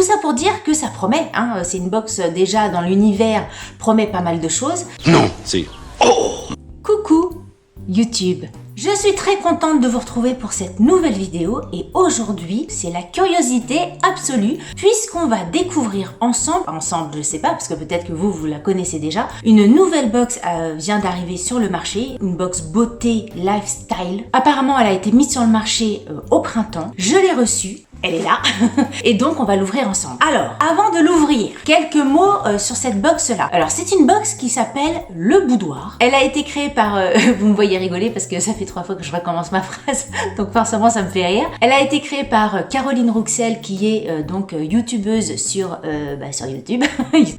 ça pour dire que ça promet, hein. C'est une box déjà dans l'univers, promet pas mal de choses. Non, c'est... Oh! Coucou YouTube! Je suis très contente de vous retrouver pour cette nouvelle vidéo et aujourd'hui c'est la curiosité absolue puisqu'on va découvrir ensemble je sais pas parce que peut-être que vous la connaissez déjà, une nouvelle box vient d'arriver sur le marché, une box beauté lifestyle. Apparemment elle a été mise sur le marché au printemps, je l'ai reçue. Elle est là et donc on va l'ouvrir ensemble. Alors, avant de l'ouvrir, quelques mots sur cette box-là. Alors, c'est une box qui s'appelle Le Boudoir. Elle a été créée par... vous me voyez rigoler parce que ça fait 3 fois que je recommence ma phrase, donc forcément ça me fait rire. Elle a été créée par Caroline Rouxel qui est donc youtubeuse sur YouTube,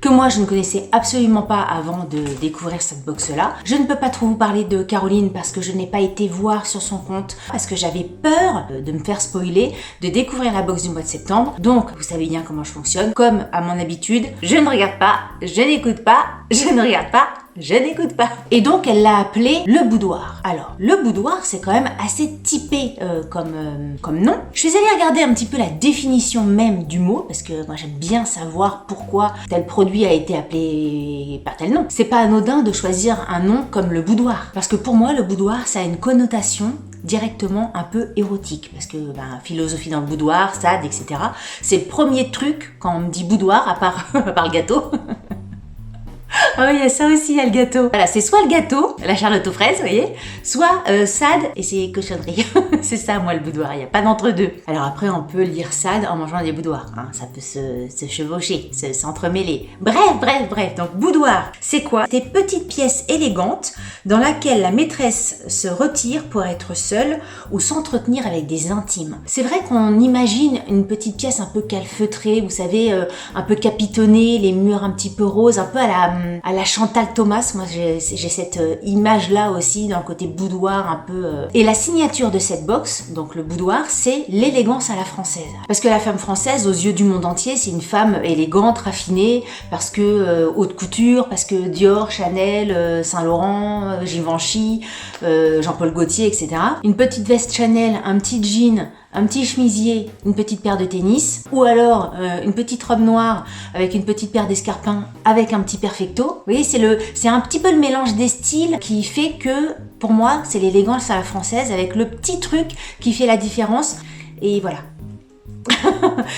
que moi je ne connaissais absolument pas avant de découvrir cette box-là. Je ne peux pas trop vous parler de Caroline parce que je n'ai pas été voir sur son compte, parce que j'avais peur de me faire spoiler, de découvrir la box du mois de septembre. Donc, vous savez bien comment je fonctionne. Comme à mon habitude, je ne regarde pas, je n'écoute pas, je ne regarde pas, je n'écoute pas. Et donc, elle l'a appelé Le Boudoir. Alors, Le Boudoir, c'est quand même assez typé comme nom. Je suis allée regarder un petit peu la définition même du mot, parce que moi, j'aime bien savoir pourquoi tel produit a été appelé par tel nom. C'est pas anodin de choisir un nom comme Le Boudoir. Parce que pour moi, Le Boudoir, ça a une connotation directement un peu érotique, parce que philosophie dans le boudoir, SAD, etc. C'est le premier truc quand on me dit boudoir, à part le gâteau. Ah oui, il y a ça aussi, il y a le gâteau. Voilà, c'est soit le gâteau, la charlotte aux fraises, vous voyez, soit SAD et c'est cochonnerie. C'est ça, moi, le boudoir, il n'y a pas d'entre-deux. Alors après, on peut lire SAD en mangeant des boudoirs, hein. Ça peut se chevaucher, s'entremêler. Bref. Donc, boudoir, c'est quoi? Des petites pièces élégantes dans laquelle la maîtresse se retire pour être seule ou s'entretenir avec des intimes. C'est vrai qu'on imagine une petite pièce un peu calfeutrée, vous savez, un peu capitonnée, les murs un petit peu roses, un peu à la Chantal Thomas. Moi j'ai cette image là aussi dans le côté boudoir un peu et la signature de cette box, donc le boudoir, c'est l'élégance à la française, parce que la femme française aux yeux du monde entier c'est une femme élégante, raffinée, parce que haute couture, parce que Dior, Chanel, Saint-Laurent, Givenchy, Jean-Paul Gaultier, etc. Une petite veste Chanel, un petit jean, un petit chemisier, une petite paire de tennis, ou alors une petite robe noire avec une petite paire d'escarpins avec un petit perfecto. Vous voyez, c'est un petit peu le mélange des styles qui fait que, pour moi, c'est l'élégance à la française avec le petit truc qui fait la différence. Et voilà.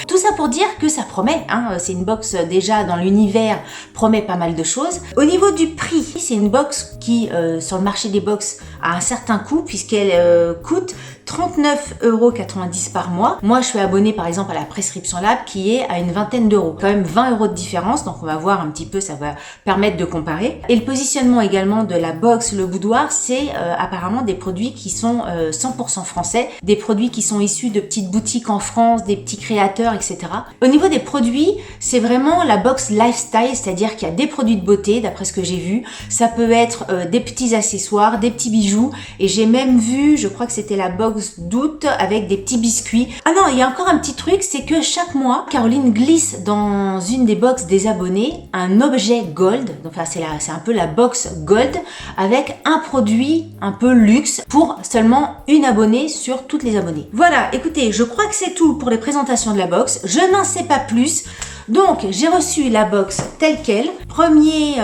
Tout ça pour dire que ça promet, hein. C'est une box déjà dans l'univers, promet pas mal de choses. Au niveau du prix, c'est une box qui, sur le marché des box, a un certain coût puisqu'elle coûte 39,90 € par mois. Moi, je suis abonnée par exemple à la Prescription Lab qui est à une vingtaine d'euros. Quand même 20 € de différence, donc on va voir un petit peu, ça va permettre de comparer. Et le positionnement également de la box Le Boudoir, c'est apparemment des produits qui sont 100% français, des produits qui sont issus de petites boutiques en France, des petits créateurs, etc. Au niveau des produits, c'est vraiment la box lifestyle, c'est-à-dire qu'il y a des produits de beauté, d'après ce que j'ai vu. Ça peut être des petits accessoires, des petits bijoux, et j'ai même vu, je crois que c'était la box d'août avec des petits biscuits. Ah non, il y a encore un petit truc, c'est que chaque mois, Caroline glisse dans une des box des abonnés un objet gold, enfin c'est un peu la box gold, avec un produit un peu luxe pour seulement une abonnée sur toutes les abonnées. Voilà, écoutez, je crois que c'est tout pour les présentations de la box, je n'en sais pas plus. Donc, j'ai reçu la box telle quelle. Premier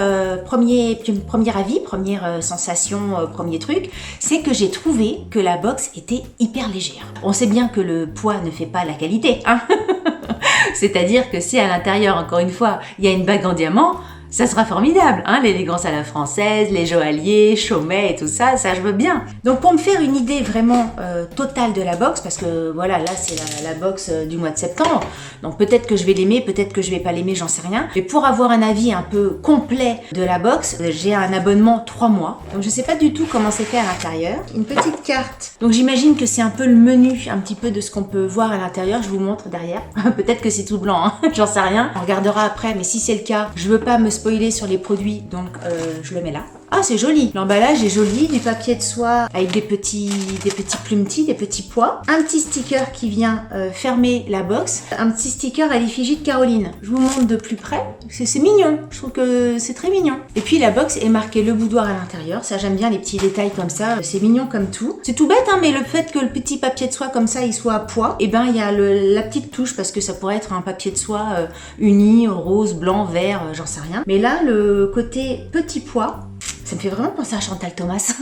avis, première sensation, premier truc, c'est que j'ai trouvé que la box était hyper légère. On sait bien que le poids ne fait pas la qualité, hein. C'est-à-dire que si à l'intérieur, encore une fois, il y a une bague en diamant, ça sera formidable, hein, l'élégance à la française, les joailliers, Chaumet et tout ça, ça je veux bien. Donc pour me faire une idée vraiment totale de la box, parce que voilà, là c'est la box du mois de septembre, donc peut-être que je vais l'aimer, peut-être que je vais pas l'aimer, j'en sais rien. Mais pour avoir un avis un peu complet de la box, j'ai un abonnement 3 mois, donc je sais pas du tout comment c'est fait à l'intérieur. Une petite carte, donc j'imagine que c'est un peu le menu, un petit peu de ce qu'on peut voir à l'intérieur, je vous montre derrière. Peut-être que c'est tout blanc, hein, j'en sais rien, on regardera après, mais si c'est le cas, je veux pas me spoiler sur les produits, donc je le mets là. Ah, c'est joli. L'emballage est joli, du papier de soie avec des petits plumetis, des petits pois. Un petit sticker qui vient fermer la box. Un petit sticker à l'effigie de Caroline. Je vous montre de plus près. C'est mignon. Je trouve que c'est très mignon. Et puis la box est marquée le boudoir à l'intérieur. Ça, j'aime bien les petits détails comme ça. C'est mignon comme tout. C'est tout bête, hein, mais le fait que le petit papier de soie comme ça, il soit à pois, et ben il y a la petite touche parce que ça pourrait être un papier de soie uni, rose, blanc, vert, j'en sais rien. Mais là, le côté petit pois, ça me fait vraiment penser à Chantal Thomas.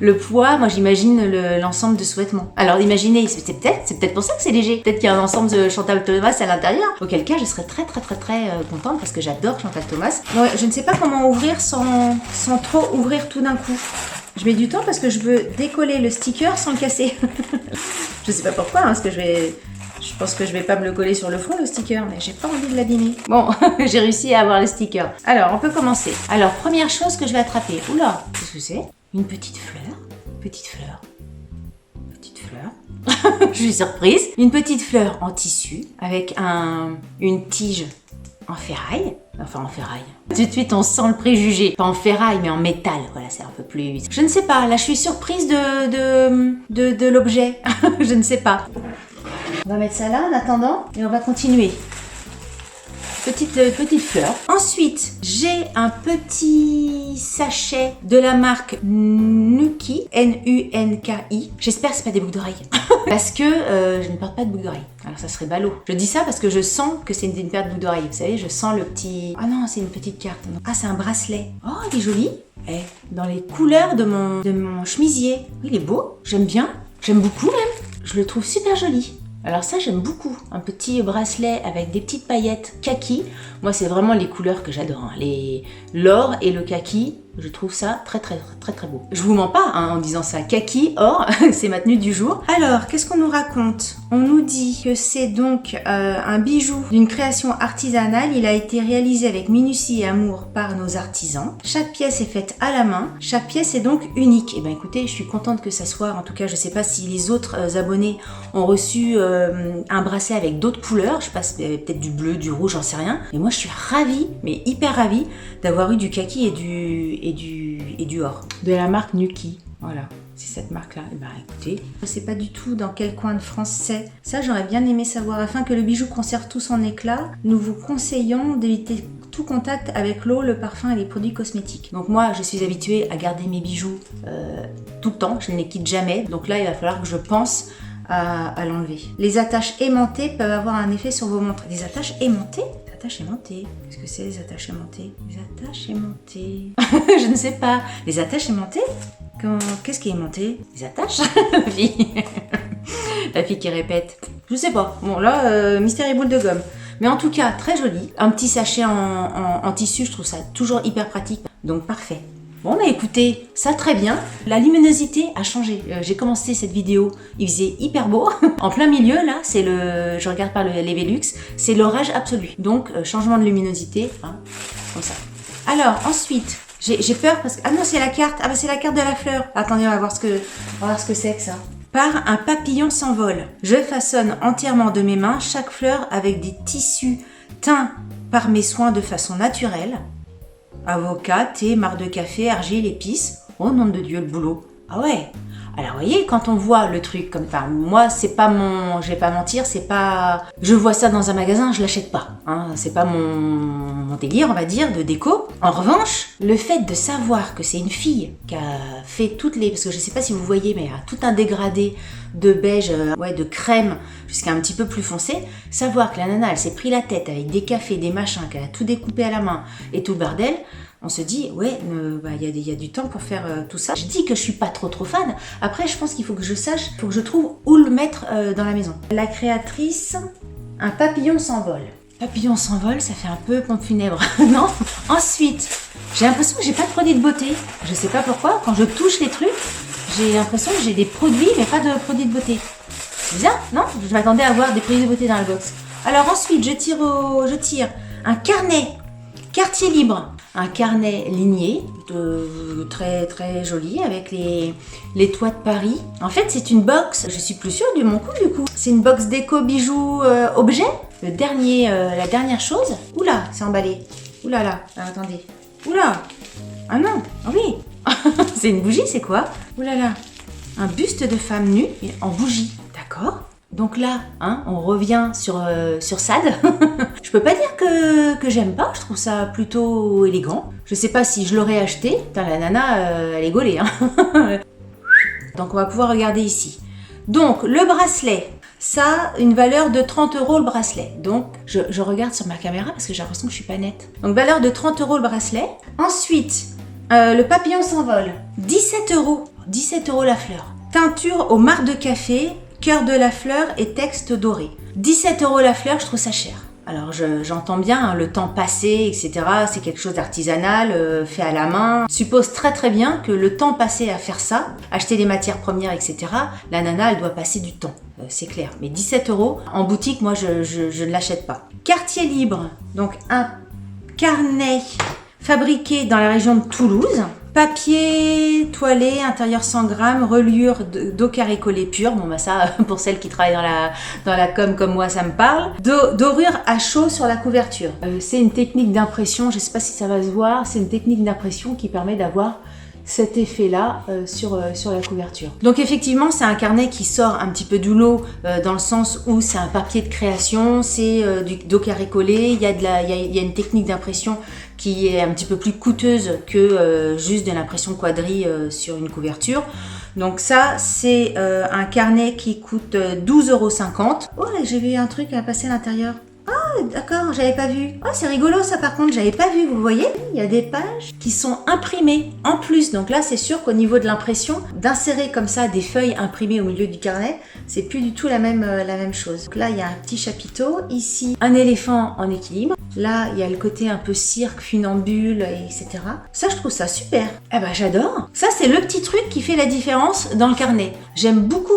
Le poids, moi j'imagine l'ensemble de sous-vêtements. Alors imaginez, c'est peut-être pour ça que c'est léger. Peut-être qu'il y a un ensemble de Chantal Thomas à l'intérieur. Auquel cas, je serais très contente parce que j'adore Chantal Thomas. Ouais, je ne sais pas comment ouvrir sans trop ouvrir tout d'un coup. Je mets du temps parce que je veux décoller le sticker sans le casser. Je sais pas pourquoi, hein, parce que je pense que je vais pas me le coller sur le front, le sticker, mais j'ai pas envie de l'abîmer. Bon, j'ai réussi à avoir le sticker. Alors, on peut commencer. Alors, première chose que je vais attraper. Oula, qu'est-ce que c'est? Une petite fleur. Petite fleur. Petite fleur. Je suis surprise. Une petite fleur en tissu avec une tige en ferraille. Enfin, en ferraille. Tout de suite, on sent le préjugé. Pas en ferraille, mais en métal. Voilà, c'est un peu plus... Je ne sais pas. Là, je suis surprise de l'objet. Je ne sais pas. On va mettre ça là en attendant et on va continuer. Petite fleur. Ensuite, j'ai un petit sachet de la marque Nunki, N-U-N-K-I. J'espère que c'est pas des boucles d'oreilles. Parce que je ne porte pas de boucles d'oreilles. Alors ça serait ballot. Je dis ça parce que je sens que c'est une paire de boucles d'oreilles. Vous savez, je sens le petit... Ah non, c'est une petite carte. Ah, c'est un bracelet. Oh, il est joli. Eh, dans les couleurs de mon chemisier. Oui, il est beau. J'aime bien. J'aime beaucoup même. Je le trouve super joli. Alors ça, j'aime beaucoup. Un petit bracelet avec des petites paillettes kaki. Moi, c'est vraiment les couleurs que j'adore. Hein. L'or et le kaki, je trouve ça très beau. Je vous mens pas hein, en disant ça. Kaki, or, c'est ma tenue du jour. Alors, qu'est-ce qu'on nous raconte? On nous dit que c'est donc un bijou d'une création artisanale. Il a été réalisé avec minutie et amour par nos artisans. Chaque pièce est faite à la main. Chaque pièce est donc unique. Et ben écoutez, je suis contente que ça soit. En tout cas, je sais pas si les autres abonnés ont reçu un bracelet avec d'autres couleurs. Je sais pas, peut-être du bleu, du rouge, j'en sais rien. Mais moi, je suis ravie, mais hyper ravie d'avoir eu du kaki et du or. De la marque Nuki. Voilà. C'est cette marque-là. Et ben écoutez, je sais pas du tout dans quel coin de France c'est. Ça, j'aurais bien aimé savoir. Afin que le bijou conserve tout son éclat, nous vous conseillons d'éviter tout contact avec l'eau, le parfum et les produits cosmétiques. Donc moi, je suis habituée à garder mes bijoux tout le temps. Je ne les quitte jamais. Donc là, il va falloir que je pense à l'enlever. Les attaches aimantées peuvent avoir un effet sur vos montres. Des attaches aimantées? Attaches aimantées. Qu'est-ce que c'est les attaches aimantées? Les attaches aimantées. Je ne sais pas. Les attaches aimantées? Qu'est-ce qui est aimanté? Les attaches? La fille. La fille qui répète. Je sais pas. Bon là, mystère et boule de gomme. Mais en tout cas, très joli. Un petit sachet en tissu, je trouve ça toujours hyper pratique. Donc parfait. Bon bah écoutez, ça très bien. La luminosité a changé. J'ai commencé cette vidéo, il faisait hyper beau. En plein milieu là, c'est je regarde par les Velux, c'est l'orage absolu. Donc changement de luminosité, hein, comme ça. Alors ensuite, j'ai peur parce que... Ah non, c'est la carte. Ah bah c'est la carte de la fleur. Attendez, on va voir ce que c'est que ça. Par un papillon s'envole. Je façonne entièrement de mes mains chaque fleur avec des tissus teints par mes soins de façon naturelle. Avocat, thé, marc de café, argile, épices. Oh nom de Dieu, le boulot. Ah ouais. Alors vous voyez, quand on voit le truc comme ça, moi c'est pas je vais pas mentir, c'est pas... Je vois ça dans un magasin, je l'achète pas. Hein. C'est pas mon délire, on va dire, de déco. En revanche, le fait de savoir que c'est une fille qui a fait toutes les... Parce que je sais pas si vous voyez, mais il y a tout un dégradé de beige, ouais, de crème, jusqu'à un petit peu plus foncé. Savoir que la nana, elle s'est pris la tête avec des cafés, des machins, qu'elle a tout découpé à la main et tout le bordel. On se dit, ouais, il y a du temps pour faire tout ça. Je dis que je suis pas trop fan. Après, je pense qu'il faut que je sache, il faut que je trouve où le mettre dans la maison. La créatrice, un papillon s'envole. Papillon s'envole, ça fait un peu pompe funèbre, non? Ensuite, j'ai l'impression que j'ai pas de produit de beauté. Je sais pas pourquoi, quand je touche les trucs, j'ai l'impression que j'ai des produits, mais pas de produits de beauté. C'est bizarre, non? Je m'attendais à avoir des produits de beauté dans la box. Alors ensuite, je tire un carnet, quartier libre. Un carnet ligné, très joli, avec les toits de Paris. En fait, c'est une box, je suis plus sûre de mon coup du coup. C'est une box déco bijoux objet. La dernière chose. Oula, c'est emballé. Oula là, attendez. Oula. Ah non, ah oui. C'est une bougie, c'est quoi? Ouh là là, un buste de femme nue en bougie, d'accord. Donc là, hein, on revient sur Sade. Je peux pas dire que j'aime pas, je trouve ça plutôt élégant. Je sais pas si je l'aurais acheté. Putain, la nana, elle est gaulée. Hein. Donc on va pouvoir regarder ici. Donc le bracelet, ça a une valeur de 30 € le bracelet. Donc je regarde sur ma caméra parce que j'ai l'impression que je suis pas nette. Donc valeur de 30 € le bracelet. Ensuite, le papillon s'envole. 17 €. 17 € la fleur. Teinture au marc de café, cœur de la fleur et texte doré. 17 € la fleur, je trouve ça cher. Alors j'entends bien, hein, le temps passé, etc. C'est quelque chose d'artisanal, fait à la main. Je suppose très bien que le temps passé à faire ça, acheter des matières premières, etc. La nana, elle doit passer du temps, c'est clair. Mais 17 € en boutique, moi, je ne l'achète pas. Quartier libre, donc un carnet fabriqué dans la région de Toulouse. Papier toilé, intérieur 100 grammes, reliure d'eau carré collée pure. Bon bah ça, pour celles qui travaillent dans la com comme moi, ça me parle. Dorure à chaud sur la couverture. C'est une technique d'impression, je sais pas si ça va se voir, c'est une technique d'impression qui permet d'avoir cet effet-là sur la couverture. Donc effectivement, c'est un carnet qui sort un petit peu du lot dans le sens où c'est un papier de création, c'est d'eau carré collé, il y a une technique d'impression qui est un petit peu plus coûteuse que juste de l'impression quadri sur une couverture. Donc ça, c'est un carnet qui coûte 12,50 €. Oh, j'ai vu un truc à passer à l'intérieur. Ah, d'accord, j'avais pas vu. Oh, c'est rigolo ça par contre, j'avais pas vu, vous voyez? Il y a des pages qui sont imprimées en plus. Donc là, c'est sûr qu'au niveau de l'impression, d'insérer comme ça des feuilles imprimées au milieu du carnet, c'est plus du tout la même chose. Donc là, il y a un petit chapiteau. Ici, un éléphant en équilibre. Là, il y a le côté un peu cirque, funambule, etc. Ça, je trouve ça super. Eh ben, j'adore. Ça, c'est le petit truc qui fait la différence dans le carnet. J'aime beaucoup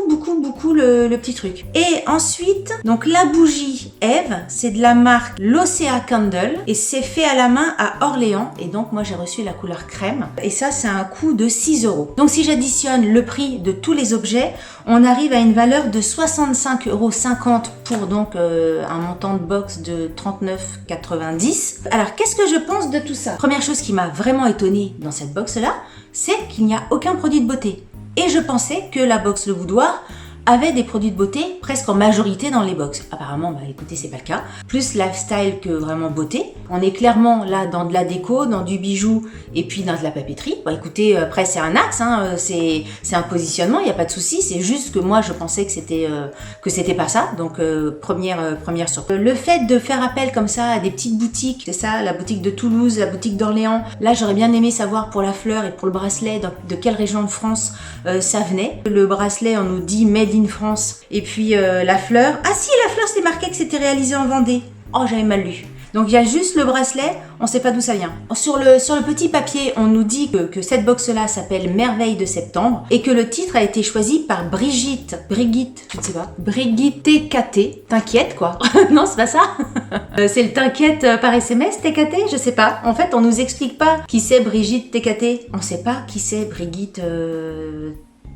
le petit truc. Et ensuite, donc la bougie Eve, c'est de la marque l'Océa Candle et c'est fait à la main à Orléans. Et donc, moi, j'ai reçu la couleur crème. Et ça, c'est un coût de 6 €. Donc, si j'additionne le prix de tous les objets, on arrive à une valeur de 65,50 € pour donc un montant de box de 39,90 €. Alors, qu'est-ce que je pense de tout ça? Première chose qui m'a vraiment étonnée dans cette box-là, c'est qu'il n'y a aucun produit de beauté. Et je pensais que la box Le Boudoir avait des produits de beauté presque en majorité dans les box. Apparemment, bah écoutez, c'est pas le cas. Plus lifestyle que vraiment beauté. On est clairement là dans de la déco, dans du bijou et puis dans de la papeterie. Bah écoutez, après c'est un axe, hein, c'est un positionnement, il n'y a pas de souci. C'est juste que moi je pensais que c'était pas ça. Donc première surprise. Le fait de faire appel comme ça à des petites boutiques, c'est ça, la boutique de Toulouse, la boutique d'Orléans. Là, j'aurais bien aimé savoir pour la fleur et pour le bracelet de quelle région de France ça venait. Le bracelet, on nous dit made in France. Et puis la fleur. Ah si, la fleur, c'est marqué que c'était réalisé en Vendée. Oh, j'avais mal lu. Donc il y a juste le bracelet, on ne sait pas d'où ça vient. Sur le petit papier, on nous dit que cette box-là s'appelle Merveille de septembre et que le titre a été choisi par Brigitte, je ne sais pas, Brigitte TKT. T'inquiète quoi. Non, c'est pas ça. C'est le t'inquiète par SMS, TKT, je sais pas. En fait, on nous explique pas qui c'est Brigitte TKT. On sait pas qui c'est Brigitte...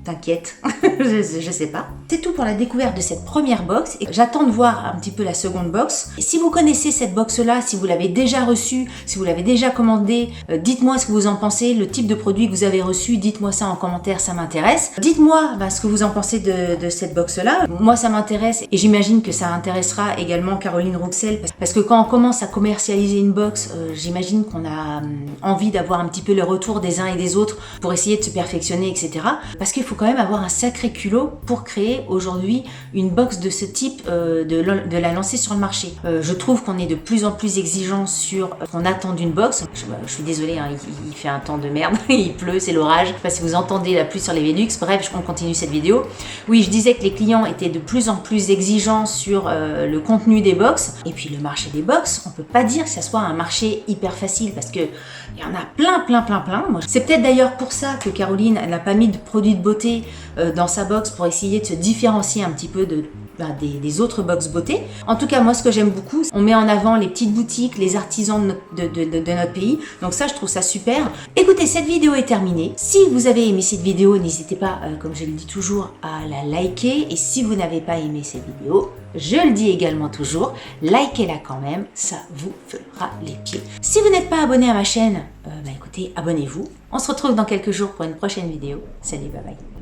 T'inquiète, je sais pas. C'est tout pour la découverte de cette première box et j'attends de voir un petit peu la seconde box. Et si vous connaissez cette box-là, si vous l'avez déjà reçue, si vous l'avez déjà commandée, dites-moi ce que vous en pensez, le type de produit que vous avez reçu, dites-moi ça en commentaire, ça m'intéresse. Dites-moi ce que vous en pensez de cette box-là. Moi, ça m'intéresse et j'imagine que ça intéressera également Caroline Rouxel parce que quand on commence à commercialiser une box, j'imagine qu'on a envie d'avoir un petit peu le retour des uns et des autres pour essayer de se perfectionner, etc. Parce qu'il faut quand même avoir un sacré culot pour créer aujourd'hui une box de ce type, de la lancer sur le marché. Je trouve qu'on est de plus en plus exigeant sur ce qu'on attend d'une box. Je suis désolée, hein, il fait un temps de merde, il pleut, c'est l'orage. Je sais pas si vous entendez la pluie sur les Velux. Bref, on continue cette vidéo. Oui, je disais que les clients étaient de plus en plus exigeants sur le contenu des box. Et puis le marché des box, on peut pas dire que ça soit un marché hyper facile parce que il y en a plein. C'est peut-être d'ailleurs pour ça que Caroline n'a pas mis de produits de beauté dans sa box pour essayer de se différencier un petit peu des autres box beauté. En tout cas, moi, ce que j'aime beaucoup, on met en avant les petites boutiques, les artisans de notre pays. Donc ça, je trouve ça super. Écoutez, cette vidéo est terminée. Si vous avez aimé cette vidéo, n'hésitez pas, comme je le dis toujours, à la liker. Et si vous n'avez pas aimé cette vidéo, je le dis également toujours, likez-la quand même, ça vous fera les pieds. Si vous n'êtes pas abonné à ma chaîne, écoutez, abonnez-vous. On se retrouve dans quelques jours pour une prochaine vidéo. Salut, bye bye.